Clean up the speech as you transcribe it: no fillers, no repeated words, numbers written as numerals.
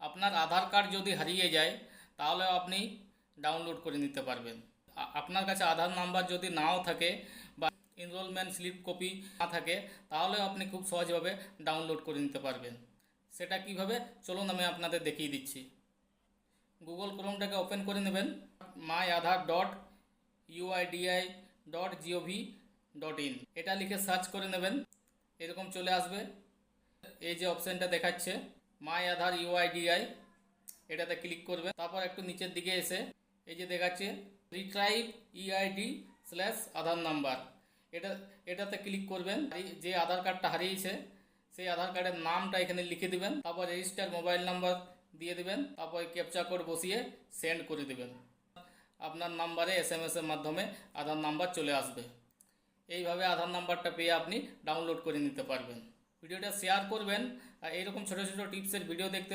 আপনার আধার কার্ড যদি হারিয়ে যায় তাহলে আপনি ডাউনলোড করে নিতে পারবেন। আপনার কাছে আধার নাম্বার যদি নাও থাকে বা এনরোলমেন্ট স্লিপ কপি না থাকে তাহলেও আপনি খুব সহজভাবে ডাউনলোড করে নিতে পারবেন। সেটা কিভাবে চলুন আমি আপনাদের দেখিয়ে দিচ্ছি। গুগল ক্রোমটাকে ওপেন করে নেবেন। myAadhar.uidi.gov.in এটা লিখে সার্চ করে নেবেন। এরকম চলে আসবে। এই যে অপশানটা দেখাচ্ছে মাই আধার ইউআইডিআই, এটাতে ক্লিক করবে। তারপর একটু নিচের দিকে এসে এই যে দেখাচ্ছে রিট্রাইভ ইআইডি স্ল্যাশ আধার নাম্বার, এটাতে ক্লিক করবেন। যে আধার কার্ডটা হারিয়েছে সেই আধার কার্ডের নামটা এখানে লিখে দিবেন। তারপর রেজিস্টার মোবাইল নাম্বার দিয়ে দিবেন। তারপর ক্যাপচা কোড বসিয়ে সেন্ড করে দেবেন। আপনার নাম্বারে SMS এর মাধ্যমে আধার নাম্বার চলে আসবে। এইভাবে আধার নাম্বারটা পেয়ে আপনি ডাউনলোড করে নিতে পারবেন। ভিডিওটা শেয়ার করবেন। আর এইরকম ছোটো ছোটো টিপসের ভিডিও দেখতে হলে